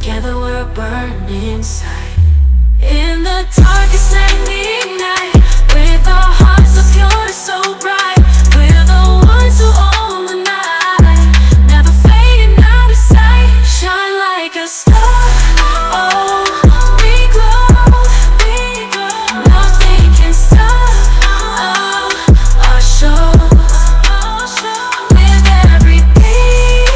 Together we're a burning sight. In the darkest night we ignite, with our hearts so pure and so bright. We're the ones who own the night, never fading out of sight. Shine like a star, oh, we glow, nothing can stop our show. With every beat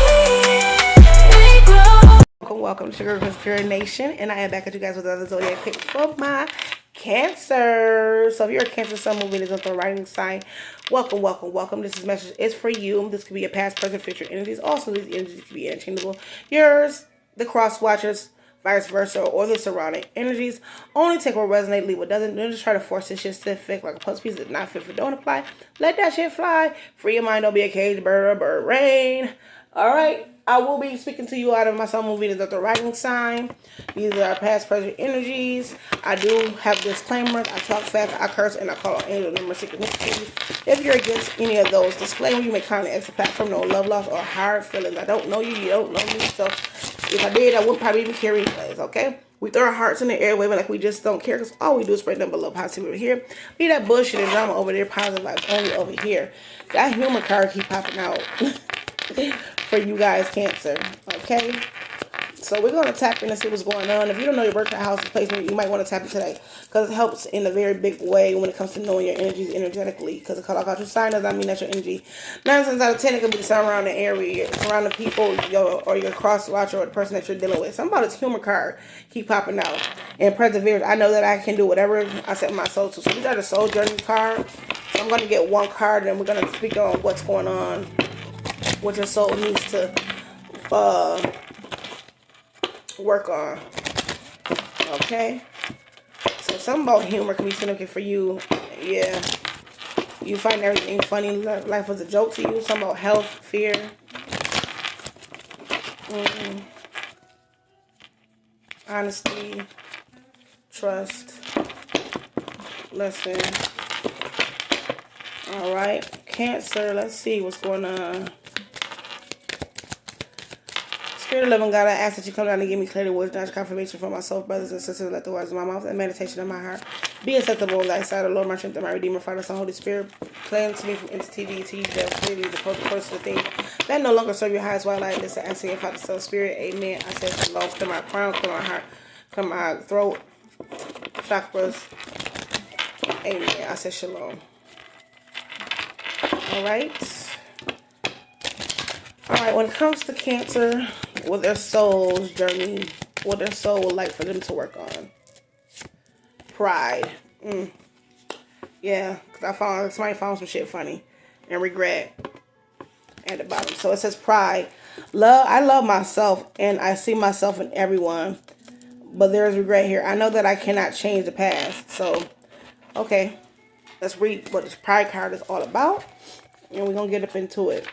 we grow. Welcome to Sugar Conspiracy Nation, and I am back at you guys with another zodiac pick for my Cancer. So if you're a Cancer sun, moon, Venus, or rising sign, welcome. This message is for you. This could be a past, present, future energies. Also, these energies can be interchangeable. Yours, the cross watchers, vice versa, or the surrounding energies. Only take what resonates, leave what doesn't. Don't just try to force this shit to fit like a puzzle piece that's not fit for. Don't apply. Let that shit fly. Free your mind. Don't be a caged bird or bird rain. All right. I will be speaking to you out of my sun, moon, Venus, the rising sign. These are past, present energies. I do have disclaimers. I talk fast, I curse, and I call on angel number synchronicities. If you're against any of those disclaimers, you may kindly exit platform. No love loss or hard feelings. I don't know you, you don't know me. So if I did, I wouldn't probably even carry replays, okay? We throw our hearts in the air, waving like we just don't care, because all we do is spread number love positivity here. Be that bullshit and drama over there, positive vibes only over here. That humor card keep popping out. For you guys, Cancer, okay? So we're going to tap in and see what's going on. If you don't know your birth chart, house, placement, you might want to tap in today, because it helps in a very big way when it comes to knowing your energies energetically, because the color out your sign does not mean that's your energy. 9 times out of 10, it could be the surrounding area, surrounding people, or your cross watcher, or the person that you're dealing with. Something about this humor card keep popping out. And perseverance, I know that I can do whatever I set my soul to. So we got a soul journey card. So I'm going to get one card, and we're going to speak on what's going on, what your soul needs to work on. Okay? So something about humor can be significant for you. Yeah. You find everything funny. Life was a joke to you. Something about health, fear. Honesty. Trust. Lesson. Alright. Cancer. Let's see what's going on. Spirit of living God, I ask that you come down and give me clarity, words, knowledge, confirmation for myself, brothers and sisters. Let the words of my mouth and meditation of my heart be acceptable in thy sight, O Lord, my strength and my Redeemer, Father, Son, Holy Spirit. Claim to me from entity to teach that clearly the person of things that no longer serve your highest while I this. I say, Father, Son, Spirit, Amen. I say, Shalom, clear my crown, clear my heart, clear my throat, chakras. Amen. I say, Shalom. All right. Alright, when it comes to Cancer, what their soul's journey, what their soul would like for them to work on. Pride. Yeah, because somebody found some shit funny. And regret at the bottom. So it says pride. I love myself, and I see myself in everyone. But there's regret here. I know that I cannot change the past. So, okay. Let's read what this pride card is all about. And we're going to get up into it.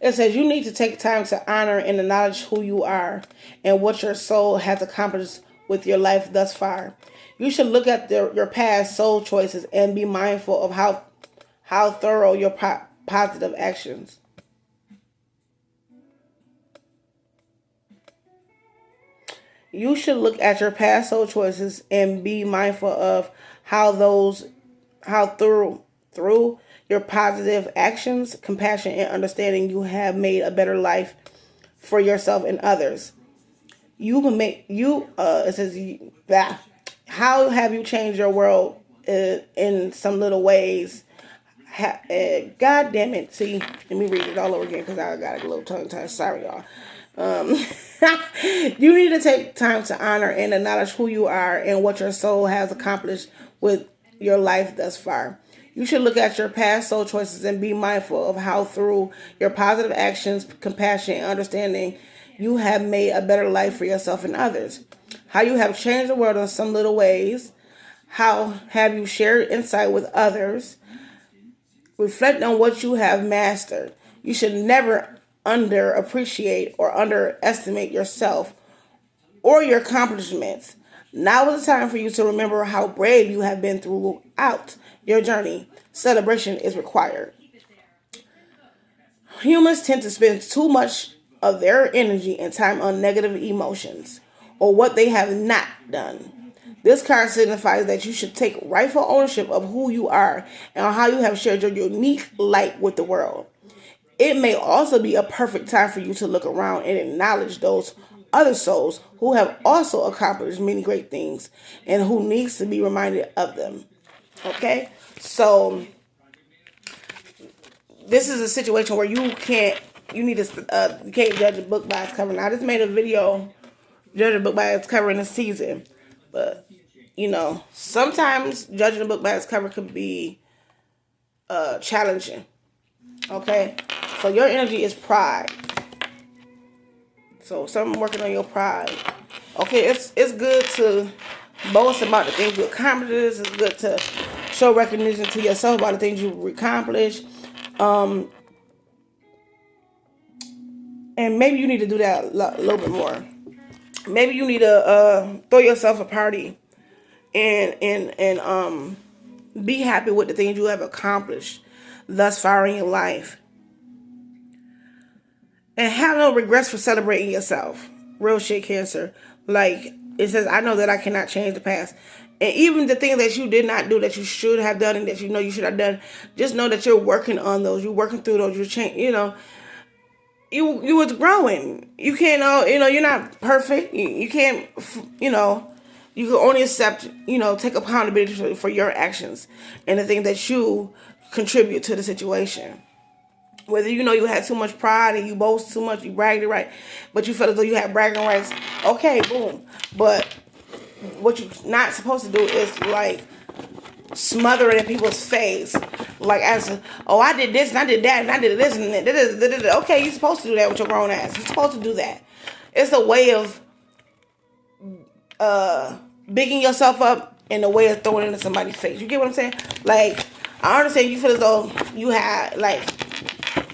It says you need to take time to honor and acknowledge who you are and what your soul has accomplished with your life thus far. You should look at your past soul choices and be mindful of how thorough your positive actions. You should look at your past soul choices and be mindful of how through your positive actions, compassion, and understanding, you have made a better life for yourself and others. It says that. How have you changed your world in some little ways? God damn it. See, let me read it all over again because I got a little tongue tied. Sorry, y'all. You need to take time to honor and acknowledge who you are and what your soul has accomplished with your life thus far. You should look at your past soul choices and be mindful of how through your positive actions, compassion, and understanding, you have made a better life for yourself and others. How you have changed the world in some little ways. How have you shared insight with others? Reflect on what you have mastered. You should never underappreciate or underestimate yourself or your accomplishments. Now is the time for you to remember how brave you have been throughout your journey. Celebration is required. Humans tend to spend too much of their energy and time on negative emotions or what they have not done. This card signifies that you should take rightful ownership of who you are and how you have shared your unique light with the world. It may also be a perfect time for you to look around and acknowledge those other souls who have also accomplished many great things and who needs to be reminded of them. Okay? So this is a situation where you can't judge a book by its cover. Now, I just made a video judging a book by its cover in a season, but sometimes judging a book by its cover could be challenging. Okay, so your energy is pride. So something working on your pride. Okay, it's good to boast about the things you accomplished. It's good to show recognition to yourself about the things you accomplished. And maybe you need to do that a little bit more. Maybe you need to throw yourself a party and be happy with the things you have accomplished thus far in your life. And have no regrets for celebrating yourself. Real shit, Cancer. Like, it says, I know that I cannot change the past. And even the things that you did not do that you should have done and that you know you should have done, just know that you're working on those. You're working through those. You're changing, you was growing. You can't, you're not perfect. You can't, you can only accept, take accountability for your actions and the things that you contribute to the situation. Whether you had too much pride and you boast too much, you bragged it right, but you felt as though you had bragging rights. Okay, boom. But what you're not supposed to do is like smother it in people's face, like I did this and I did that and I did this and that. Okay, you're supposed to do that with your grown ass. You're supposed to do that. It's a way of bigging yourself up and a way of throwing it into somebody's face. You get what I'm saying? Like, I understand you feel as though you had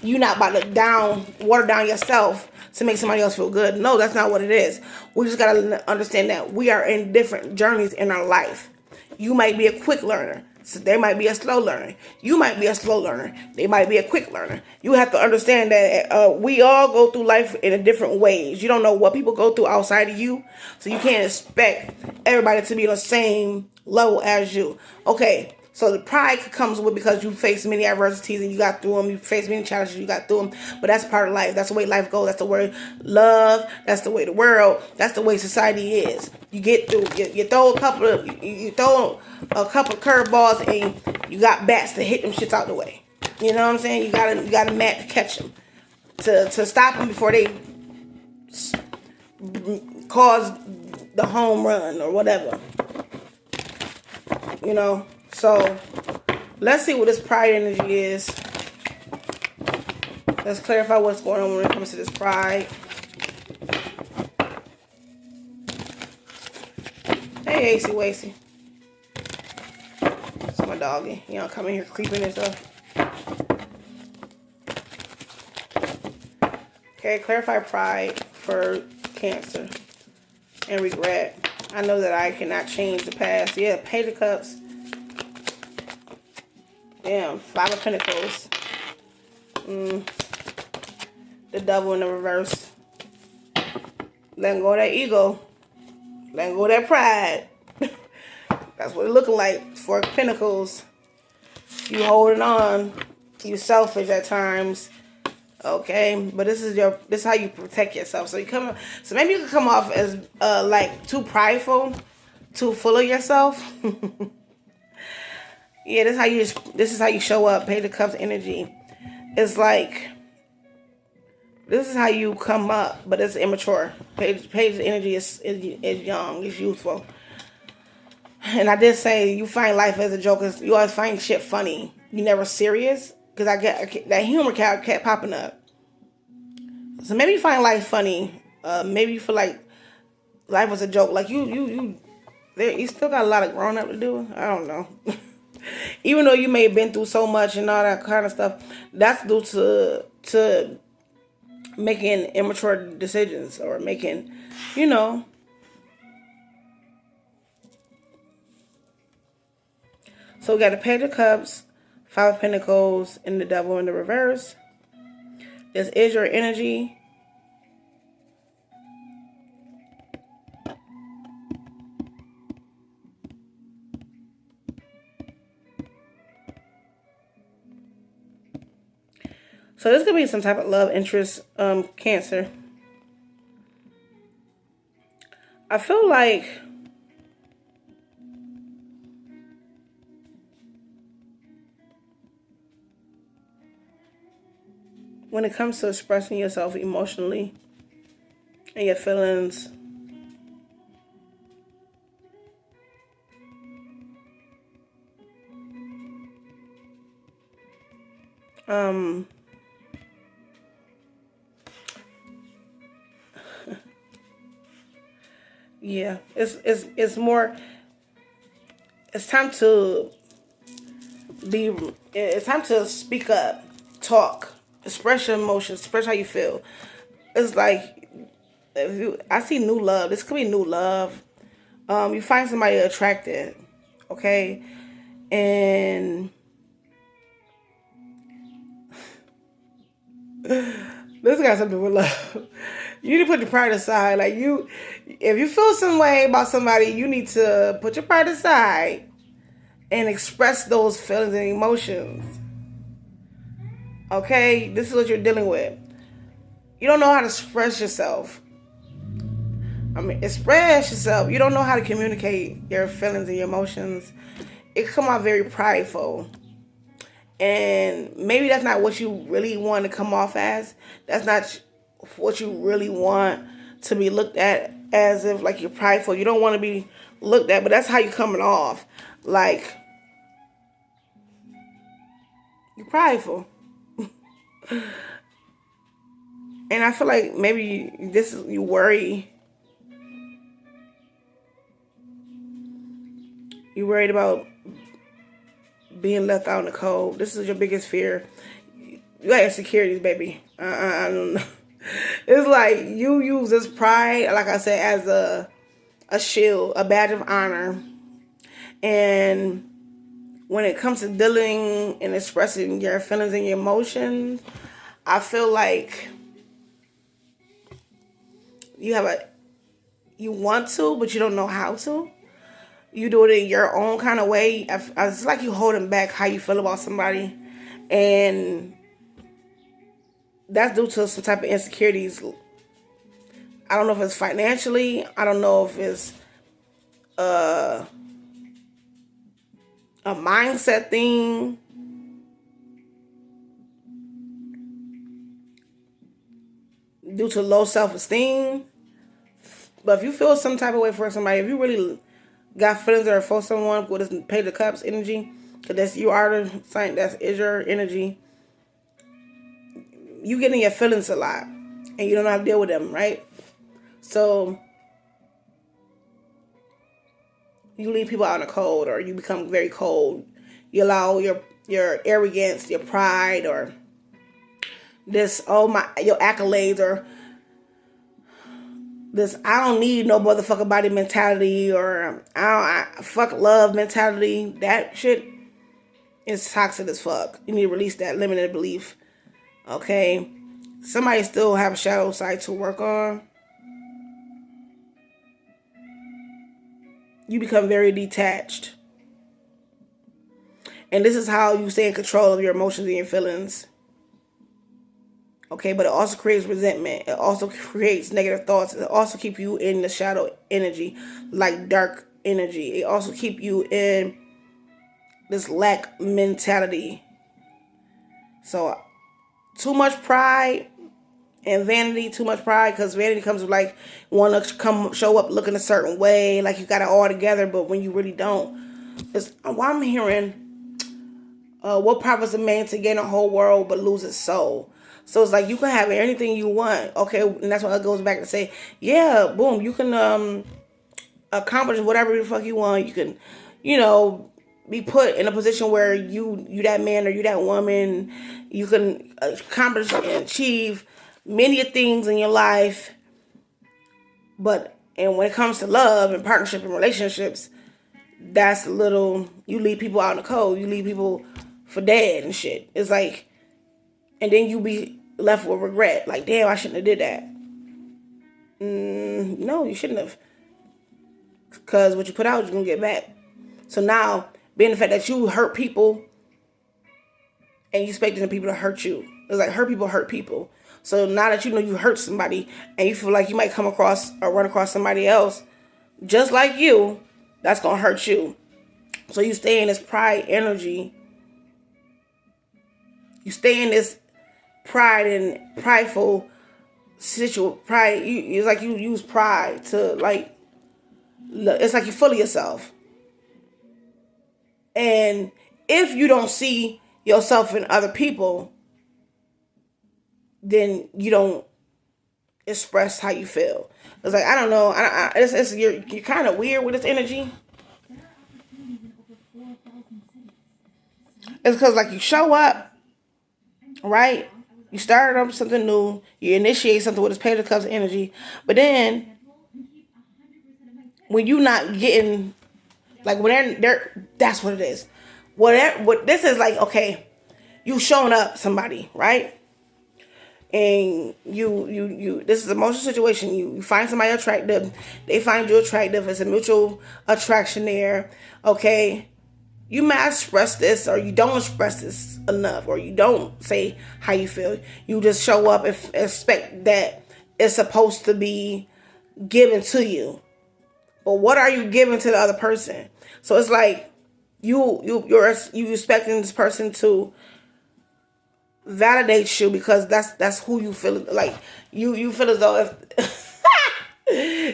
you're not about to water down yourself to make somebody else feel good. No, that's not what it is. We just got to understand that we are in different journeys in our life. You might be a quick learner. So they might be a slow learner. You might be a slow learner. They might be a quick learner. You have to understand that we all go through life in a different ways. You don't know what people go through outside of you. So you can't expect everybody to be on the same level as you. Okay. So the pride comes with because you face many adversities and you got through them. You face many challenges, you got through them. But that's part of life. That's the way life goes. That's the way love. That's the way the world. That's the way society is. You get through. You throw a couple of curveballs and you got bats to hit them shits out the way. You know what I'm saying? You got a mat to catch them, to stop them before they cause the home run or whatever. So, let's see what this pride energy is. Let's clarify what's going on when it comes to this pride. Hey, AC Wacy. It's my doggy. Coming here creeping and stuff. Okay, clarify pride for Cancer and regret. I know that I cannot change the past. Yeah, Page of Cups. Damn, Five of Pentacles. The Devil in the reverse. Letting go of that ego. Letting go of that pride. That's what it's looking like. Four of Pentacles. You holding on. You selfish at times. Okay, but this is how you protect yourself. So maybe you can come off as too prideful, too full of yourself. Yeah, this is how you show up. Page of Cups energy. It's like this is how you come up, but it's immature. Page energy is young, it's youthful. And I did say you find life as a joke. You always find shit funny. You never serious because I get that humor kept popping up. So maybe you find life funny. Maybe you feel like life was a joke. Like you still got a lot of growing up to do. I don't know. Even though you may have been through so much and all that kind of stuff, that's due to making immature decisions or making, So we got the Page of Cups, Five of Pentacles, and the Devil in the reverse. This is your energy. So this could be some type of love interest, Cancer. I feel like when it comes to expressing yourself emotionally and your feelings, yeah, it's more. It's time to be. It's time to speak up, talk, express your emotions, express how you feel. It's like I see new love. This could be new love. You find somebody attractive, okay, and this got something to do with love. You need to put your pride aside. Like if you feel some way about somebody, you need to put your pride aside and express those feelings and emotions. Okay, this is what you're dealing with. You don't know how to express yourself. Express yourself. You don't know how to communicate your feelings and your emotions. It come out very prideful. And maybe that's not what you really want to come off as. That's not what you really want to be looked at, as if like you're prideful. You don't want to be looked at, but that's how you're coming off. Like you're prideful. And I feel like maybe this is, you worry. You're worried about being left out in the cold. This is your biggest fear. You got insecurities, baby. I don't know. It's like you use this pride, like I said, as a shield, a badge of honor. And when it comes to dealing and expressing your feelings and your emotions, I feel like you want to, but you don't know how to. You do it in your own kind of way. It's like you holding back how you feel about somebody. And that's due to some type of insecurities. I don't know if it's financially. I don't know if it's a mindset thing. Due to low self-esteem. But if you feel some type of way for somebody, if you really got feelings or for someone with this Page of Cups energy, because you are the sign, that is your energy. You get in your feelings a lot, and you don't know how to deal with them, right? So you leave people out in the cold, or you become very cold. You allow your arrogance, your pride, or this your accolades, or this I don't need no motherfucking body mentality, or I fuck love mentality. That shit is toxic as fuck. You need to release that limited belief. Okay? Somebody still have a shadow side to work on. You become very detached. And this is how you stay in control of your emotions and your feelings. Okay, but it also creates resentment. It also creates negative thoughts. It also keeps you in the shadow energy, like dark energy. It also keeps you in this lack mentality. So, too much pride and vanity, too much pride, because vanity comes with like want to show up looking a certain way, like you got it all together, but when you really don't. It's why I'm hearing, what profits a man to gain a whole world but lose his soul. So it's like you can have anything you want, okay, and that's why it goes back to say, yeah, boom, you can accomplish whatever the fuck you want. You can, be put in a position where you that man or you that woman, you can accomplish and achieve many things in your life. But when it comes to love and partnership and relationships, that's a little, you leave people out in the cold. You leave people for dead and shit. It's like, and then you be left with regret. Like, damn, I shouldn't have did that. No, you shouldn't have. Because what you put out, you're going to get back. So now, being the fact that you hurt people and you expecting the people to hurt you. It's like hurt people. So now that you know you hurt somebody and you feel like you might come across or run across somebody else just like you, that's going to hurt you. So you stay in this pride energy. You stay in this pride and prideful situation. Pride, it's like you use pride to like, it's like you're full of yourself. And if you don't see yourself in other people, then you don't express how you feel. It's like, I don't know. You're kind of weird with this energy. It's because like you show up, right? You started up something new. You initiate something with this Page of Cups energy. But then when you're not getting, like when they're that's what it is. What this is like, okay, you showing up somebody, right? And you this is a emotional situation. You find somebody attractive, they find you attractive, it's a mutual attraction there, okay? You might express this or you don't express this enough, or you don't say how you feel. You just show up and expect that it's supposed to be given to you. But what are you giving to the other person? So it's like you're expecting this person to validate you because that's who you feel like. You feel as though if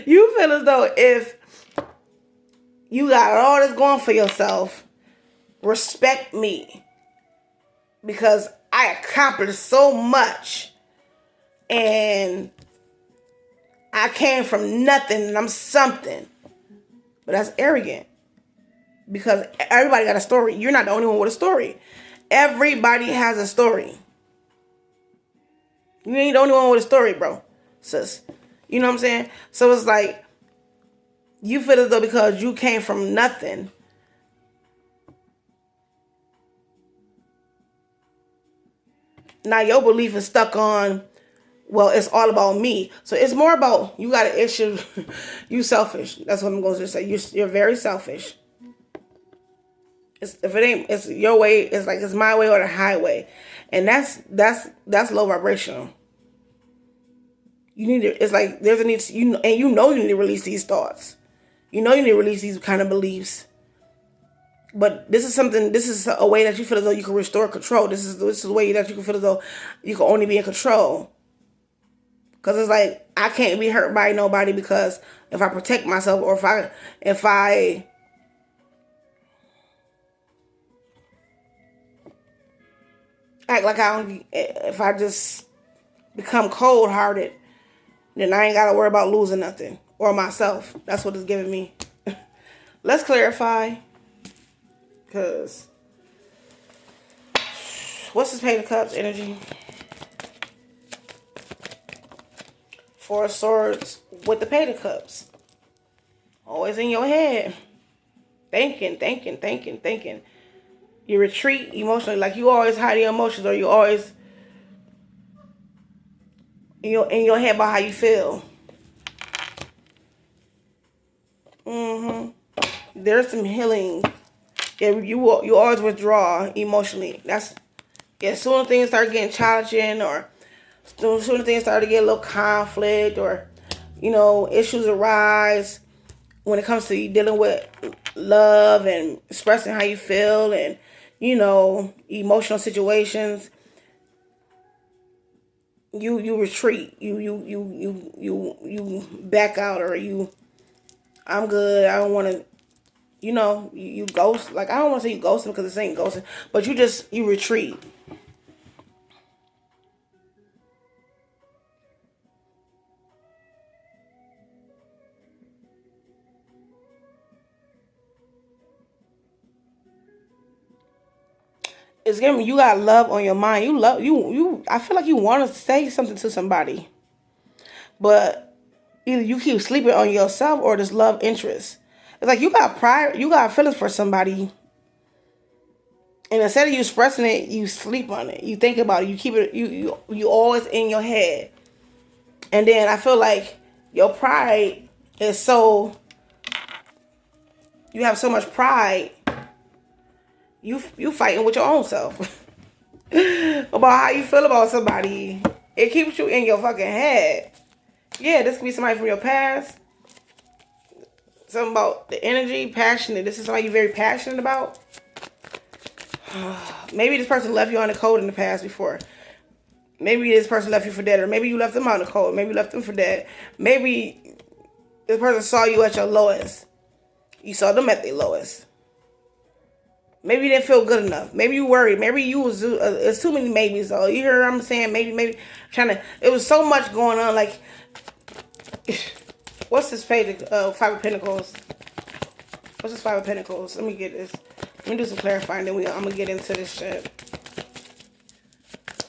you feel as though if you got all this going for yourself, respect me because I accomplished so much and I came from nothing and I'm something. But that's arrogant because everybody got a story. You're not the only one with a story. Everybody has a story. You ain't the only one with a story, bro, sis. You know what I'm saying? So it's like you feel as though because you came from nothing, now your belief is stuck on, well, it's all about me. So it's more about you got an issue. You selfish. That's what I'm going to say. You're very selfish. If it ain't, it's your way. It's like it's my way or the highway, and that's low vibrational. You need to. It's like there's a need. You need to release these thoughts. You need to release these kind of beliefs. But this is something. This is a way that you feel as though you can restore control. This is a way that you can feel as though you can only be in control. Because it's like I can't be hurt by nobody because if I protect myself or if I act like if I just become cold-hearted, then I ain't got to worry about losing nothing or myself. That's what it's giving me. Let's clarify. Because what's this Page of Cups energy? Four of Swords with the Page of Cups. Always in your head. Thinking. You retreat emotionally. Like you always hide your emotions or you always in your head about how you feel. There's some healing. Yeah, you always withdraw emotionally. As soon as things start getting challenging or as soon as things start to get a little conflict or, issues arise when it comes to you dealing with love and expressing how you feel and, emotional situations, you retreat. You back out or I'm good. I don't want to, you ghost. Like, I don't want to say you ghosting because this ain't ghosting, but you retreat. It's giving you got love on your mind. You I feel like you want to say something to somebody, but either you keep sleeping on yourself or this love interest. It's like you got pride, you got feelings for somebody, and instead of you expressing it, you sleep on it. You think about it. You keep it. You always in your head. And then I feel like your pride is so. You have so much pride. You fighting with your own self about how you feel about somebody. It keeps you in your fucking head. Yeah, this could be somebody from your past. Something about the energy, passionate. This is somebody you're very passionate about. Maybe this person left you on the cold in the past before. Maybe this person left you for dead, or maybe you left them on the cold. Maybe you left them for dead. Maybe this person saw you at your lowest. You saw them at their lowest. Maybe you didn't feel good enough. Maybe you worried. Maybe you was. It's too many maybes though. You hear what I'm saying? Maybe. Trying to. It was so much going on. Like, what's this page? Five of Pentacles. What's this Five of Pentacles? Let me get this. Let me do some clarifying. Then I'm gonna get into this shit.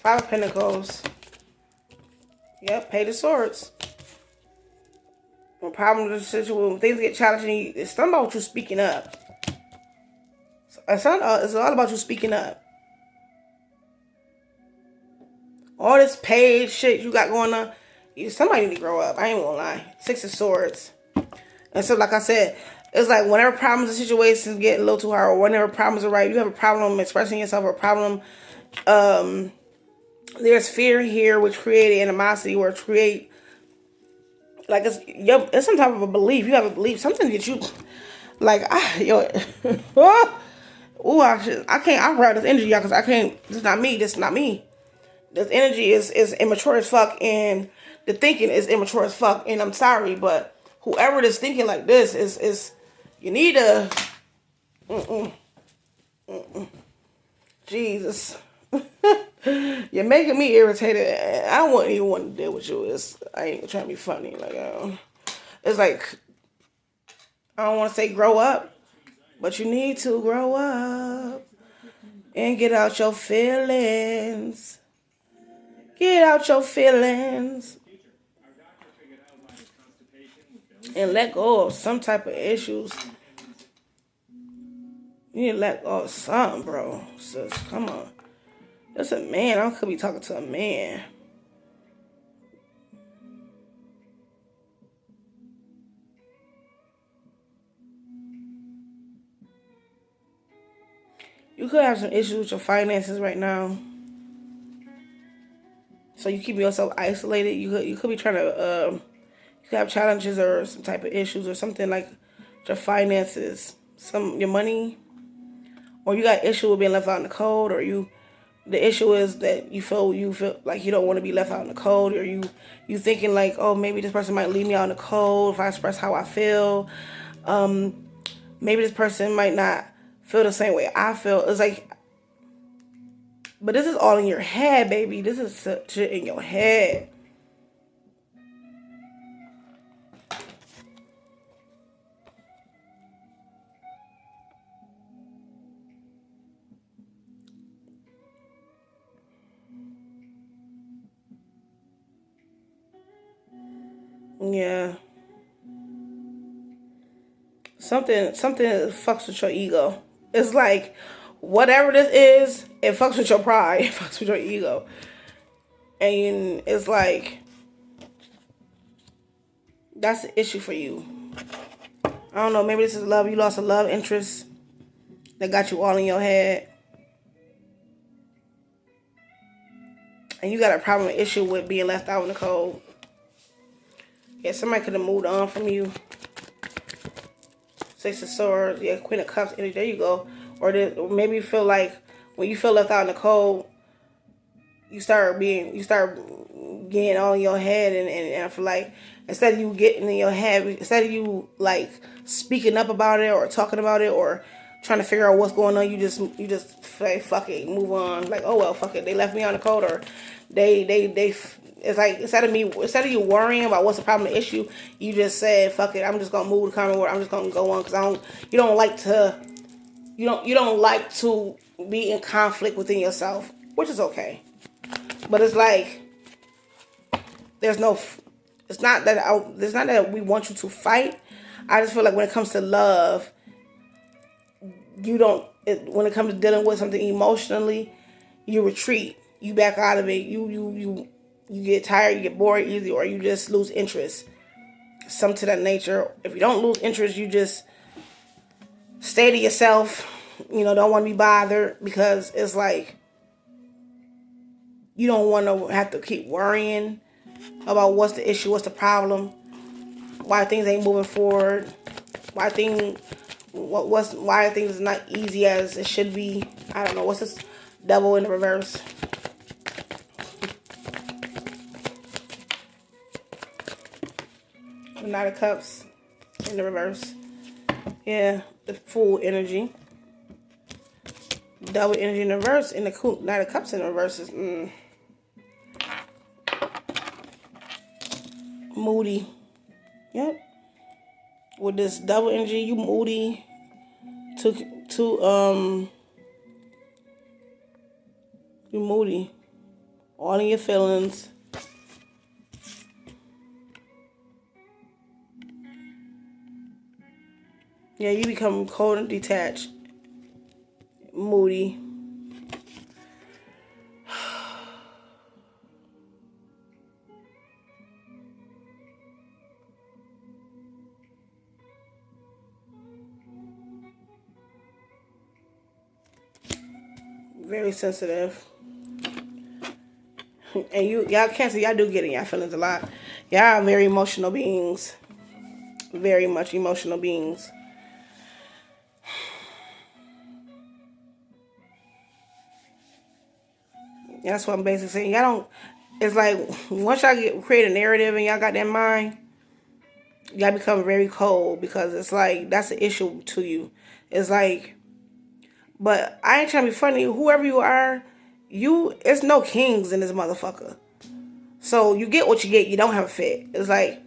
Five of Pentacles. Yep, Page of Swords. When problems, situation, when things get challenging, it's something about you speaking up. It's all about you speaking up. All this Page shit you got going on, somebody need to grow up. I ain't gonna lie. Six of Swords. And so, like I said, it's like whenever problems and situations get a little too hard, or whenever problems are right, you have a problem expressing yourself, or a problem. There's fear here, which create animosity, or create like it's some type of a belief. You have a belief, something that you like. I can't. I grab this energy, y'all, because I can't. This is not me. This is not me. This energy is immature as fuck, and the thinking is immature as fuck. And I'm sorry, but whoever is thinking like this is you need to. Jesus. You're making me irritated. I wouldn't even want to deal with you. I ain't trying to be funny. Like, it's like, I don't want to say grow up, but you need to grow up and get out your feelings. Get out your feelings and let go of some type of issues. You need to let go of something, bro. Sis, come on. That's a man. I could be talking to a man. You could have some issues with your finances right now. So you keep yourself isolated. You could be trying to you could have challenges or some type of issues or something like your finances, your money, or you got issue with being left out in the cold, or the issue is that you feel like you don't want to be left out in the cold, or you thinking like, oh, maybe this person might leave me out in the cold if I express how I feel. Maybe this person might not feel the same way I feel. It's like, but this is all in your head, baby. This is shit in your head. Yeah. Something fucks with your ego. It's like, whatever this is, it fucks with your pride. It fucks with your ego. And it's like, that's the issue for you. I don't know, maybe this is love. You lost a love interest that got you all in your head. And you got a problem, issue with being left out in the cold. Yeah, somebody could have moved on from you. Six of Swords. Yeah, Queen of Cups. There you go. Or maybe you feel like when you feel left out in the cold, you start getting all in your head, and I feel like instead of you getting in your head, instead of you like speaking up about it or talking about it or trying to figure out what's going on, you just say fuck it, move on. Like, oh well, fuck it, they left me on the cold, or they it's like instead of you worrying about what's the problem, the issue, you just said fuck it, I'm just gonna move the comment word, I'm just gonna go on, because you don't like to be in conflict within yourself, which is okay. But it's like it's not that we want you to fight. I just feel like when it comes to love, when it comes to dealing with something emotionally, you retreat. You back out of it. You get tired, you get bored easy, or you just lose interest. Some to that nature. If you don't lose interest, you just stay to yourself. Don't want to be bothered, because it's like you don't want to have to keep worrying about what's the issue, what's the problem, why things ain't moving forward, why things not easy as it should be. I don't know. What's this devil in the reverse? The Knight of Cups in the reverse. Yeah, the Fool energy. Double energy in the reverse, and the Knight of Cups in the reverse is moody. Yep. With this double energy, you moody. You moody. All in your feelings. Yeah, you become cold and detached. Moody. Very sensitive. And y'all Cancer, y'all do get in y'all feelings a lot. Y'all are very emotional beings. Very much emotional beings. That's what I'm basically saying. Y'all don't. It's like once y'all create a narrative and y'all got that mind, y'all become very cold, because it's like that's an issue to you. It's like, but I ain't trying to be funny. Whoever you are, it's no kings in this motherfucker. So you get what you get. You don't have a fit. It's like,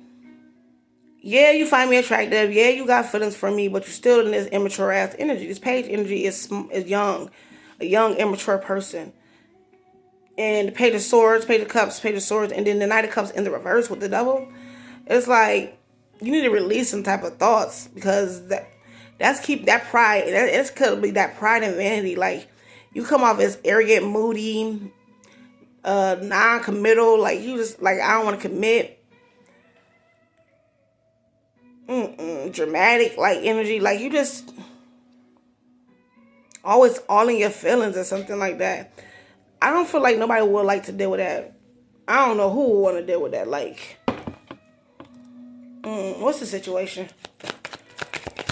yeah, you find me attractive. Yeah, you got feelings for me, but you're still in this immature ass energy. This page energy is young, a young immature person. And the Page of Swords, Page of Cups, Page of Swords, and then the Knight of Cups in the reverse with the devil. It's like you need to release some type of thoughts, because that's keep that pride. It's could be that pride and vanity. Like you come off as arrogant, moody, non-committal. Like you just like, I don't want to commit. Dramatic like energy. Like you just always all in your feelings or something like that. I don't feel like nobody would like to deal with that. I don't know who would want to deal with that. Like, what's the situation?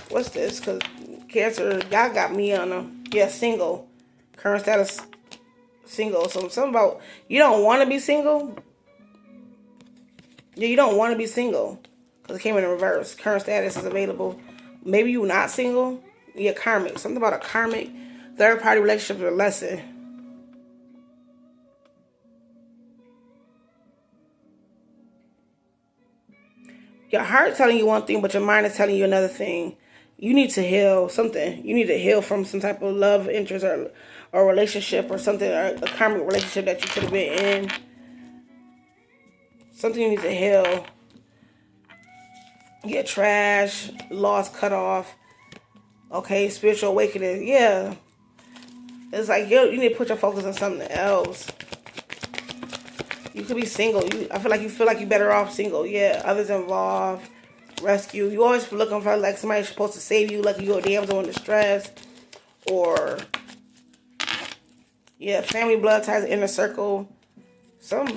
What's this? Because Cancer, y'all got me on single. Current status, single. So something about, you don't want to be single? Yeah, you don't want to be single. Because it came in reverse. Current status is available. Maybe you're not single. Yeah, karmic. Something about a karmic third-party relationship or lesson. Your heart's telling you one thing, but your mind is telling you another thing. You need to heal something. You need to heal from some type of love interest or relationship or something, or a karmic relationship that you could have been in. Something you need to heal. Yeah, trash, lost, cut off. Okay, spiritual awakening. Yeah. It's like you need to put your focus on something else. You could be single. I feel like you're better off single. Yeah, others involved, rescue. You always looking for like somebody supposed to save you, like you're a damsel in distress, or yeah, family blood ties, inner circle, some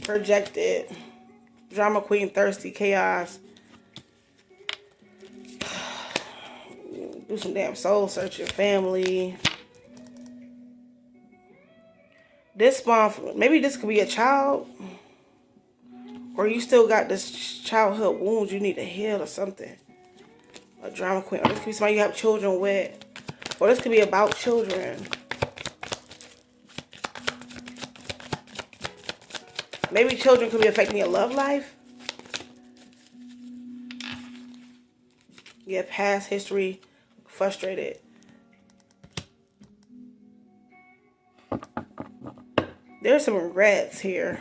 projected drama queen, thirsty, chaos. Do some damn soul searching, family. This spawn, maybe this could be a child, or you still got this childhood wounds you need to heal or something. A drama queen, or this could be somebody you have children with, or this could be about children. Maybe children could be affecting your love life. Yeah, past history, frustrated. There's some regrets here.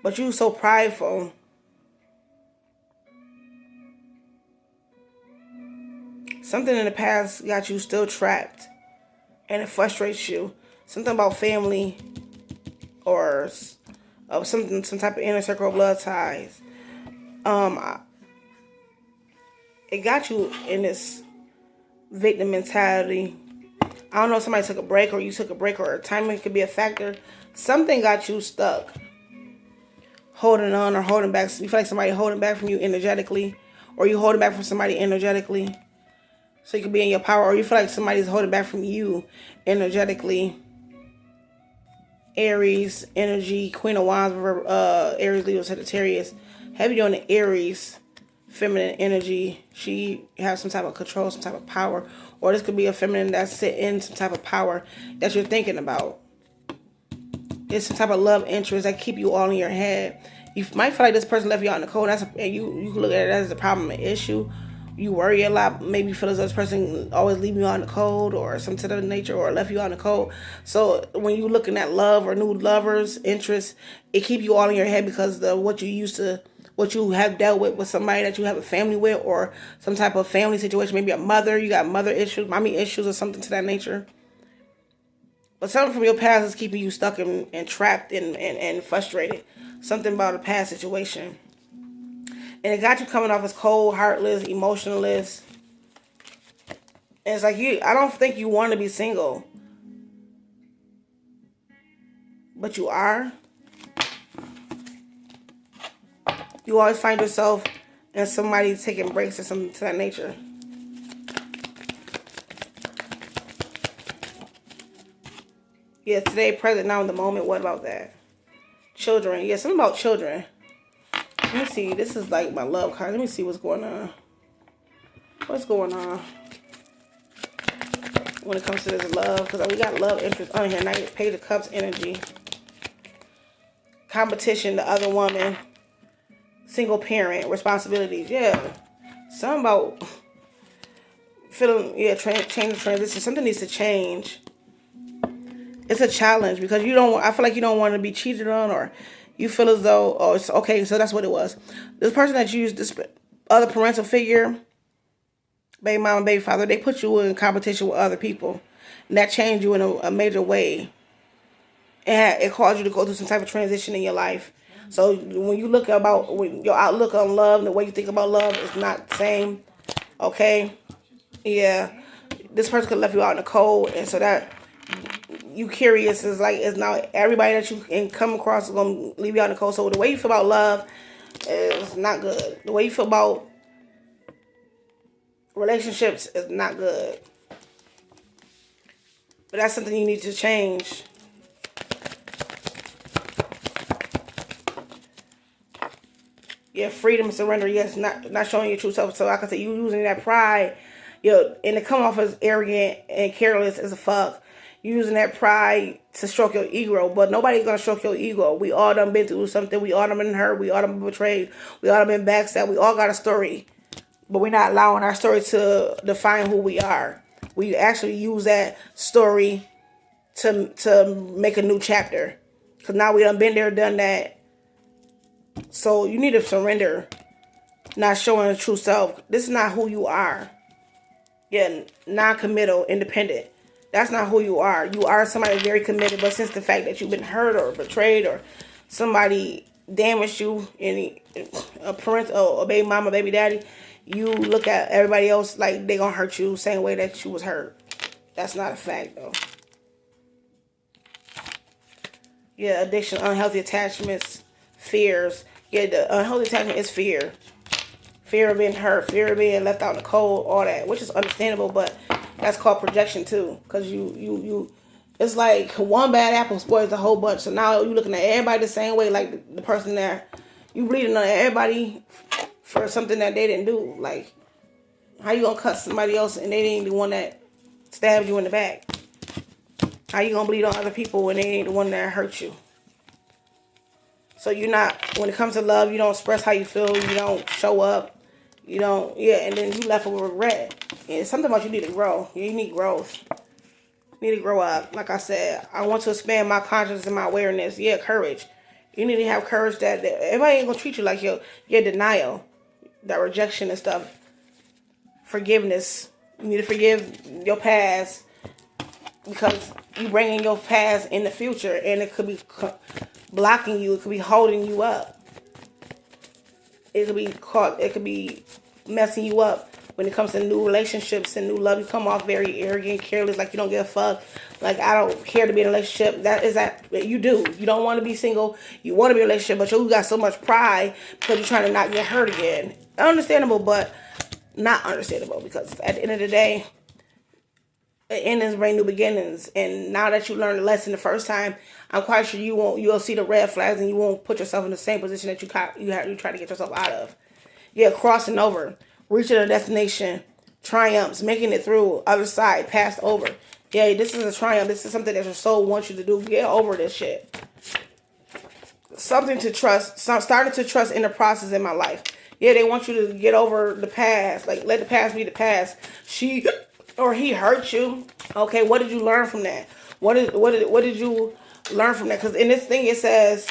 But you so prideful. Something in the past got you still trapped, and it frustrates you. Something about family, or something, some type of inner circle of blood ties. It got you in this victim mentality. I don't know if somebody took a break, or you took a break, or timing could be a factor. Something got you stuck, holding on or holding back. You feel like somebody holding back from you energetically, or you holding back from somebody energetically, so you can be in your power, or you feel like somebody's holding back from you energetically. Aries energy, Queen of Wands, Aries, Leo, Sagittarius. Heavy on the Aries, feminine energy. She has some type of control, some type of power, or this could be a feminine that's sitting in some type of power that you're thinking about. It's some type of love interest that keep you all in your head. You might feel like this person left you out in the cold, and you can look at it as a problem, an issue. You worry a lot. Maybe you feel as though this person always leave you out in the cold, or something to that nature, or left you out in the cold. So when you're looking at love or new lovers, interests, it keep you all in your head because of what you have dealt with somebody that you have a family with, or some type of family situation. Maybe a mother, you got mother issues, mommy issues, or something to that nature. But something from your past is keeping you stuck and trapped and frustrated. Something about a past situation. And it got you coming off as cold, heartless, emotionless. And it's like I don't think you want to be single. But you are. You always find yourself in somebody taking breaks or something to that nature. Yeah, today, present, now in the moment. What about that? Children. Yeah, something about children. Let me see. This is like my love card. Let me see what's going on. What's going on when it comes to this love? Because we got love interest on here. Knight, Page of Cups energy. Competition, the other woman. Single parent, responsibilities. Yeah. Something about feeling, change the transition. Something needs to change. It's a challenge because I feel like you don't want to be cheated on, or you feel as though, oh, it's okay, so that's what it was. This person that you used, this other parental figure, baby mama, baby father, they put you in competition with other people. And that changed you in a major way. It caused you to go through some type of transition in your life. So when you look when your outlook on love and the way you think about love is not the same, okay? Yeah. This person could have left you out in the cold, and so that you curious is like, it's not everybody that you can come across is going to leave you out in the cold. So the way you feel about love is not good. The way you feel about relationships is not good. But that's something you need to change. Yeah, freedom, surrender, yes, not showing your true self. So like I said, you using that pride, and it come off as arrogant and careless as a fuck. Using that pride to stroke your ego, but nobody's gonna stroke your ego. We all done been through something. We all done been hurt. We all done been betrayed. We all done been backstabbed. We all got a story, but we're not allowing our story to define who we are. We actually use that story to make a new chapter, because now we done been there, done that. So you need to surrender, not showing the true self. This is not who you are. Yeah, non-committal, independent. That's not who you are. You are somebody very committed, but since the fact that you've been hurt or betrayed, or somebody damaged you, a parent or a baby mama, baby daddy, you look at everybody else like they gonna hurt you the same way that you was hurt. That's not a fact, though. Yeah, addiction, unhealthy attachments, fears. Yeah, the unhealthy attachment is fear. Fear of being hurt, fear of being left out in the cold, all that, which is understandable, but that's called projection too, because you it's like one bad apple spoils the whole bunch. So now you looking at everybody the same way, like the person there, you bleeding on everybody for something that they didn't do. Like, how you gonna cut somebody else and they ain't the one that stabbed you in the back? How you gonna bleed on other people when they ain't the one that hurt you? So you're not, when it comes to love, you don't express how you feel, you don't show up, you don't, and then you left with regret. And it's something about you need to grow. You need growth. You need to grow up. Like I said, I want to expand my consciousness and my awareness. Yeah, courage. You need to have courage that everybody ain't gonna treat you like your denial, that rejection and stuff. Forgiveness. You need to forgive your past because you bringing your past in the future, and it could be blocking you. It could be holding you up. It could be caught. It could be messing you up when it comes to new relationships and new love. You come off very arrogant, careless, like you don't give a fuck. Like, I don't care to be in a relationship. That you do. You don't want to be single. You want to be in a relationship, but you got so much pride because you're trying to not get hurt again. Understandable, but not understandable, because at the end of the day, endings bring new beginnings. And now that you learned the lesson the first time, I'm quite sure you'll see the red flags, and you won't put yourself in the same position that you try to get yourself out of. Yeah, crossing over, reaching a destination, triumphs, making it through, other side, passed over. Yeah, this is a triumph. This is something that your soul wants you to do. Get over this shit. Something to trust. Starting to trust in the process in my life. Yeah, they want you to get over the past. Like, let the past be the past. She or he hurt you. Okay, what did you learn from that? What did you learn from that? Because in this thing it says,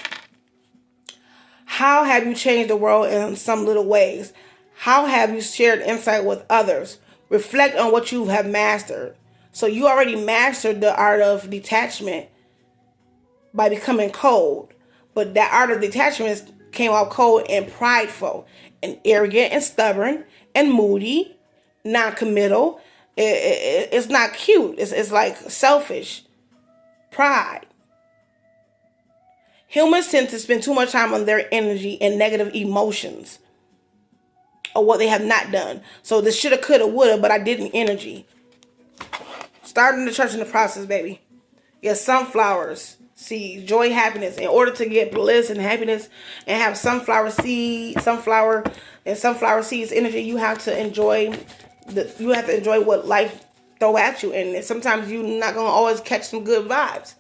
how have you changed the world in some little ways? How have you shared insight with others? Reflect on what you have mastered. So you already mastered the art of detachment by becoming cold. But that art of detachment came out cold and prideful and arrogant and stubborn and moody, non-committal. It's not cute. It's like selfish. Pride. Humans tend to spend too much time on their energy and negative emotions or what they have not done. So this shoulda, coulda, woulda, but I didn't energy. Starting the church in the process, baby. Yeah, sunflowers, seeds, joy, happiness. In order to get bliss and happiness and have sunflower seeds energy, you have to enjoy what life throw at you. And sometimes you're not gonna always catch some good vibes.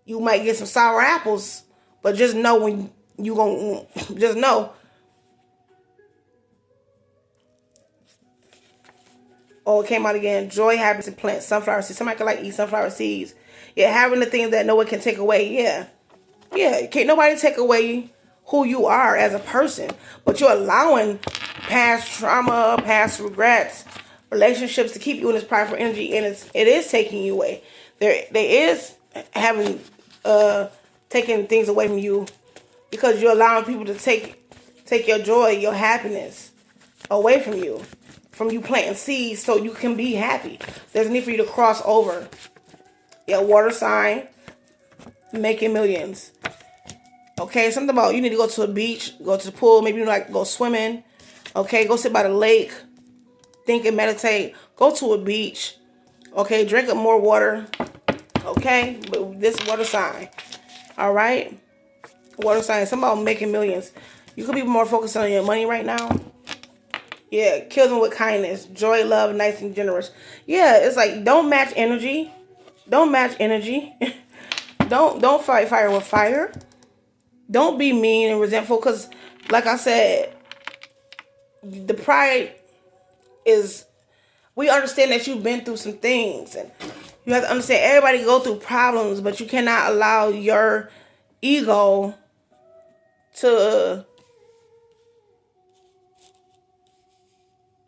You might get some sour apples, but just know when you gonna just know. Oh, it came out again. Joy, happiness, and plant sunflower seeds. Somebody can like eat sunflower seeds. Yeah, having the things that no one can take away. Yeah. Can't nobody take away who you are as a person, but you're allowing past trauma, past regrets, relationships to keep you in this prideful energy, and it is taking you away. There is having taking things away from you because you're allowing people to take your joy, your happiness away from you planting seeds so you can be happy. There's a need for you to cross over. Yeah, water sign, making millions. Okay, something about you need to go to a beach, go to the pool, maybe you like go swimming. Okay, go sit by the lake, think and meditate. Go to a beach. Okay, drink up more water. Okay, but this water sign. All right, water sign. Something about making millions. You could be more focused on your money right now. Yeah, kill them with kindness, joy, love, nice and generous. Yeah, it's like don't match energy. Don't match energy. don't fight fire with fire. Don't be mean and resentful, because like I said, the pride is, we understand that you've been through some things, and you have to understand everybody go through problems, but you cannot allow your ego to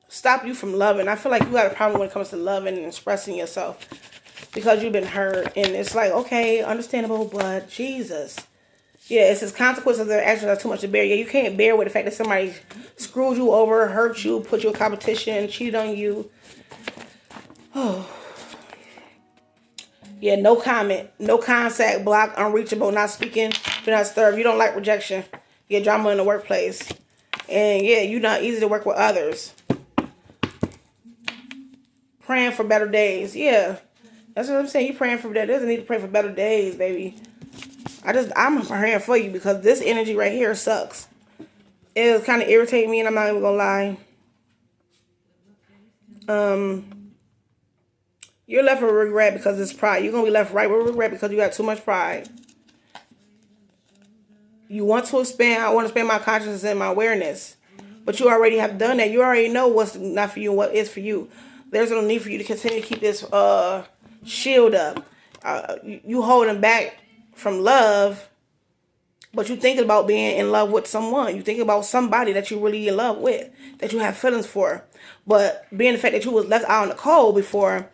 stop you from loving. I feel like you got a problem when it comes to loving and expressing yourself because you've been hurt, and it's like, okay, understandable, but Jesus. Yeah, it says consequences of their actions are too much to bear. Yeah, you can't bear with the fact that somebody screwed you over, hurt you, put you in competition, cheated on you. Oh. Yeah, no comment, no contact, block, unreachable, not speaking, do not disturb. You don't like rejection. Yeah, drama in the workplace. And yeah, you're not easy to work with others. Praying for better days. Yeah, that's what I'm saying. You praying for better days. Doesn't need to pray for better days, baby. I'm praying for you because this energy right here sucks. It was kind of irritating me, and I'm not even gonna lie. You're left with regret because it's pride. You're gonna be left right with regret because you got too much pride. You want to expand. I want to expand my consciousness and my awareness, but you already have done that. You already know what's not for you and what is for you. There's no need for you to continue to keep this shield up. You holding back from love But you thinking about being in love with someone. You think about somebody that you really in love with, that you have feelings for. But being the fact that you was left out in the cold before,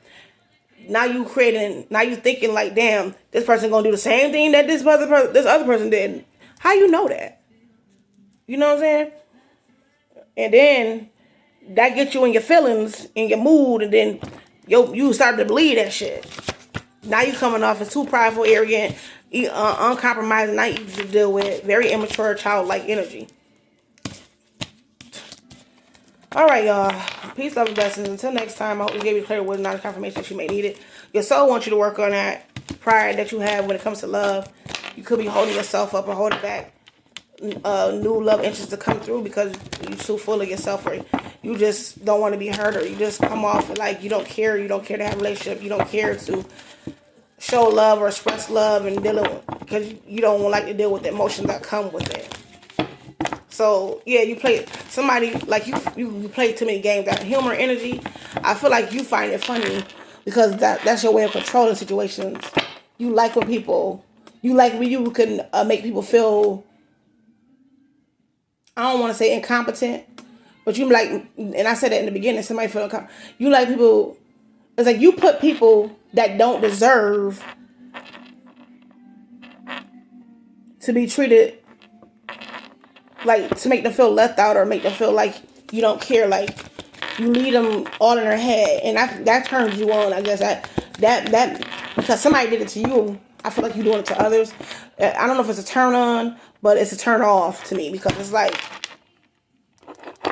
now you thinking like, damn, this person gonna do the same thing that this other person did. How you know that? You know what I'm saying? And then that gets you in your feelings, in your mood, and then you start to believe that shit. Now you coming off as too prideful, arrogant, uncompromising, not easy to deal with, very immature, childlike energy. All right, y'all. Peace, love, and blessings. Until next time, I hope we gave you clear wisdom, not a confirmation that you may need it. Your soul wants you to work on that pride that you have when it comes to love. You could be holding yourself up or holding back new love interest to come through because you're too full of yourself, or you just don't want to be hurt, or you just come off like you don't care to have a relationship, you don't care to show love or express love, and because you don't like to deal with the emotions that come with it. So yeah, you play somebody like you play too many games. That humor energy, I feel like you find it funny because that's your way of controlling situations. You like when you can make people feel, I don't want to say incompetent, but you like, and I said that in the beginning, somebody feel incompetent. You like people, it's like you put people that don't deserve to be treated, like to make them feel left out or make them feel like you don't care, like you lead them all in their head, and that turns you on. I guess that because somebody did it to you, I feel like you're doing it to others. I don't know if it's a turn on, but it's a turn off to me, because it's like,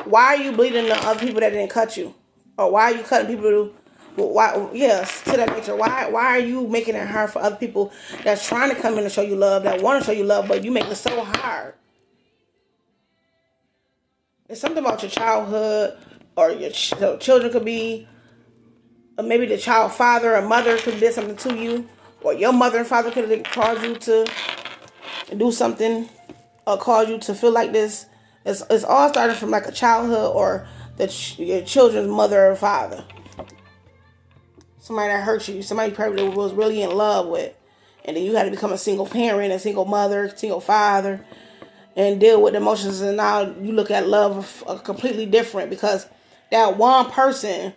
why are you bleeding to other people that didn't cut you, or why are you cutting people to that nature? Why are you making it hard for other people that's trying to come in and show you love, that want to show you love, but you make it so hard? It's something about your childhood, or your children could be, or maybe the child father or mother could have did something to you, or your mother and father could have caused you to do something, or caused you to feel like this. It's all starting from like a childhood, or your children's mother or father. Somebody that hurt you, somebody you probably was really in love with, and then you had to become a single parent, a single mother, single father, and deal with emotions, and now you look at love completely different because that one person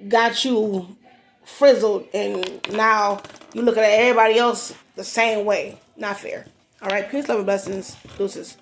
got you frizzled, and now you looking at everybody else the same way. Not fair. All right, peace, love, and blessings. Deuces.